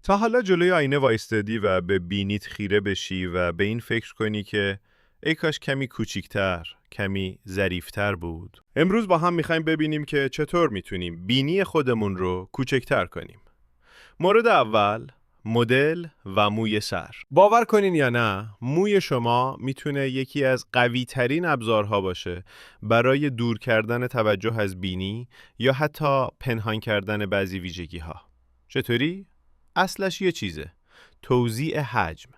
تا حالا جلوی آینه وایستادی و به بینیت خیره بشی و به این فکر کنی که ای کاش کمی کوچیکتر، کمی ظریفتر بود. امروز با هم میخوایم ببینیم که چطور میتونیم بینی خودمون رو کوچکتر کنیم. مورد اول، مدل و موی سر. باور کنین یا نه، موی شما میتونه یکی از قوی ترین ابزارها باشه برای دور کردن توجه از بینی یا حتی پنهان کردن بعضی ویژگی ها. چطوری؟ اصلش یه چیزه، توزیع حجم.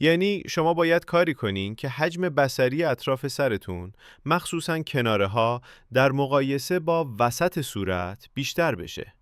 یعنی شما باید کاری کنین که حجم بصری اطراف سرتون، مخصوصاً کناره ها، در مقایسه با وسط صورت بیشتر بشه.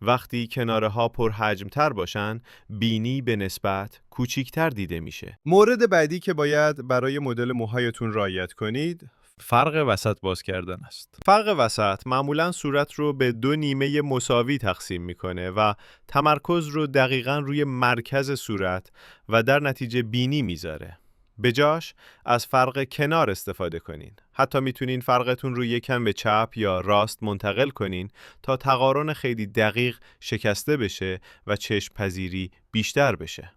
وقتی کناره ها پر حجم تر باشن، بینی به نسبت کوچیکتر دیده میشه. مورد بعدی که باید برای مدل موهایتون رعایت کنید، فرق وسط باز کردن است. فرق وسط معمولاً صورت رو به دو نیمه مساوی تقسیم میکنه و تمرکز رو دقیقاً روی مرکز صورت و در نتیجه بینی میذاره. به جاش از فرق کنار استفاده کنین. حتی میتونین فرقتون رو یکم به چپ یا راست منتقل کنین تا تقارن خیلی دقیق شکسته بشه و چشم پذیری بیشتر بشه.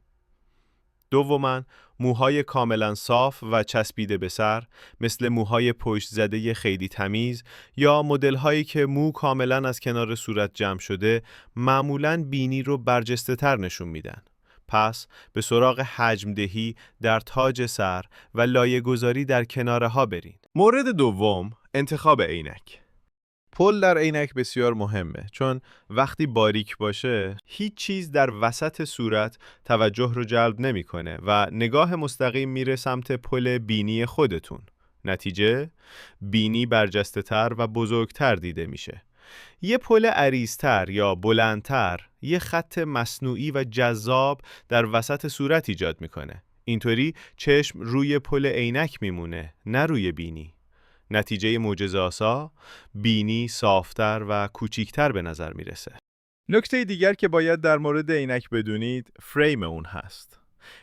دوماً، موهای کاملا صاف و چسبیده به سر، مثل موهای پشت زده خیلی تمیز یا مدل‌هایی که مو کاملا از کنار صورت جمع شده، معمولاً بینی رو برجسته تر نشون میدن. پس به سراغ حجم دهی در تاج سر و لایه‌گذاری در کناره ها برین. مورد دوم، انتخاب عینک. پل در عینک بسیار مهمه، چون وقتی باریک باشه هیچ چیز در وسط صورت توجه رو جلب نمیکنه و نگاه مستقیم میره سمت پل بینی خودتون. نتیجه، بینی برجسته تر و بزرگتر دیده میشه. یه پل عریض‌تر یا بلندتر یه خط مصنوعی و جذاب در وسط صورت ایجاد میکنه. اینطوری چشم روی پل عینک میمونه، نه روی بینی. نتیجه معجزه‌آسا، بینی صافتر و کوچیکتر به نظر میرسه. نکته دیگر که باید در مورد عینک بدونید، فریم اون هست.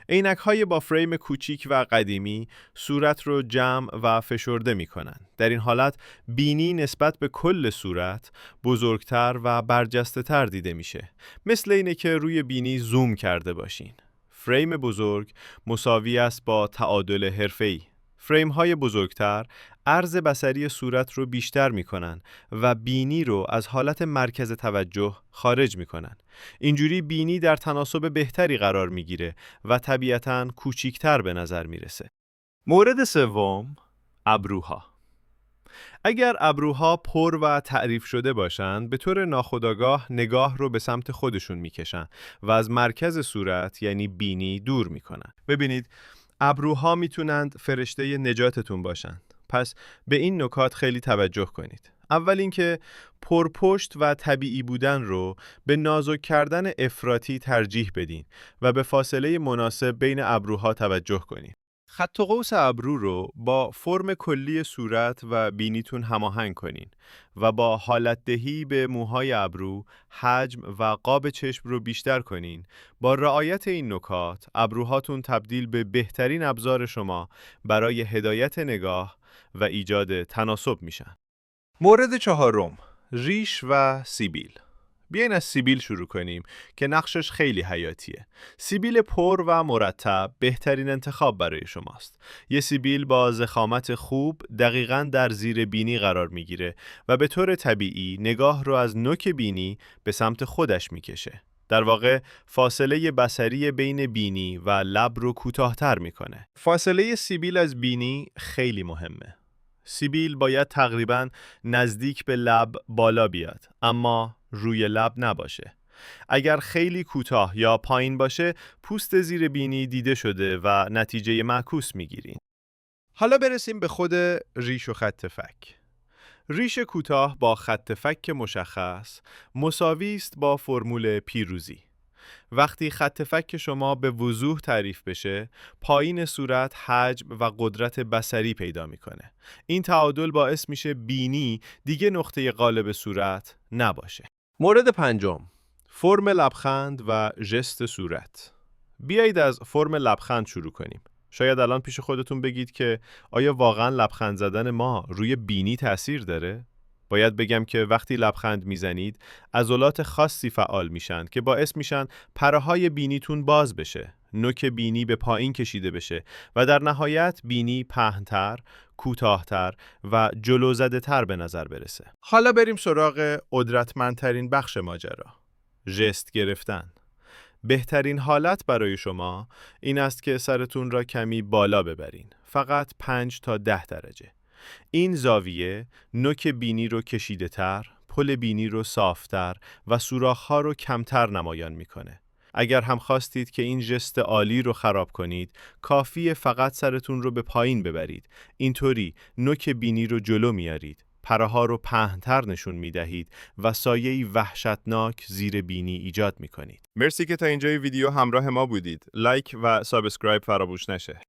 عینک‌های با فریم کوچیک و قدیمی صورت رو جمع و فشرده می‌کنن. در این حالت بینی نسبت به کل صورت بزرگتر و برجسته‌تر دیده میشه. مثل اینه که روی بینی زوم کرده باشین. فریم بزرگ مساوی است با تعادل حرفه‌ای. فریم‌های بزرگتر عرض بصری صورت رو بیشتر می‌کنن و بینی رو از حالت مرکز توجه خارج می‌کنن. اینجوری بینی در تناسب بهتری قرار می‌گیره و طبیعتاً کوچیکتر به نظر میرسه. مورد سوم، ابروها. اگر ابروها پر و تعریف شده باشن، به طور ناخودآگاه نگاه رو به سمت خودشون می‌کشن و از مرکز صورت یعنی بینی دور می‌کنن. ببینید، ابروها میتونند فرشته نجاتتون باشند. پس به این نکات خیلی توجه کنید. اول اینکه پرپشت و طبیعی بودن رو به نازک کردن افراطی ترجیح بدین و به فاصله مناسب بین ابروها توجه کنید. خط و قوس ابرو رو با فرم کلی صورت و بینیتون هماهنگ کنین و با حالت دهی به موهای ابرو، حجم و قاب چشم رو بیشتر کنین. با رعایت این نکات، ابروهاتون تبدیل به بهترین ابزار شما برای هدایت نگاه و ایجاد تناسب میشن. مورد چهارم، ریش و سیبیل. بیاین از سیبیل شروع کنیم که نقشش خیلی حیاتیه. سیبیل پر و مرتب بهترین انتخاب برای شماست. یه سیبیل با ضخامت خوب دقیقاً در زیر بینی قرار میگیره و به طور طبیعی نگاه رو از نوک بینی به سمت خودش میکشه. در واقع فاصله بصری بین بینی و لب رو کوتاه‌تر میکنه. فاصله سیبیل از بینی خیلی مهمه. سیبیل باید تقریباً نزدیک به لب بالا بیاد، اما روی لب نباشه. اگر خیلی کوتاه یا پایین باشه، پوست زیر بینی دیده شده و نتیجه معکوس میگیرین. حالا برسیم به خود ریش و خط فک. ریش کوتاه با خط فک مشخص مساوی است با فرمول پیروزی. وقتی خط فک شما به وضوح تعریف بشه، پایین صورت حجم و قدرت بصری پیدا میکنه. این تعادل باعث میشه بینی دیگه نقطه غالب صورت نباشه. مورد پنجم، فرم لبخند و ژست صورت. بیایید از فرم لبخند شروع کنیم. شاید الان پیش خودتون بگید که آیا واقعا لبخند زدن ما روی بینی تأثیر داره؟ باید بگم که وقتی لبخند میزنید عضلات خاصی فعال میشن که باعث میشن پره‌های بینیتون باز بشه، نوک بینی به پایین کشیده بشه و در نهایت بینی پهن‌تر، کوتاه‌تر و جلو زده تر به نظر برسه. حالا بریم سراغ قدرتمندترین بخش ماجرا. ژست گرفتن. بهترین حالت برای شما این است که سرتون را کمی بالا ببرین. فقط 5 تا 10 درجه. این زاویه نوک بینی رو کشیده تر، پل بینی رو صافتر و سوراخ‌ها رو کمتر نمایان میکنه. اگر هم خواستید که این ژست عالی رو خراب کنید، کافیه فقط سرتون رو به پایین ببرید. اینطوری نوک بینی رو جلو میارید. پره‌ها رو پهن‌تر نشون میدهید و سایه‌ای وحشتناک زیر بینی ایجاد میکنید. مرسی که تا اینجای ویدیو همراه ما بودید. لایک و سابسکرایب فراموش نشه.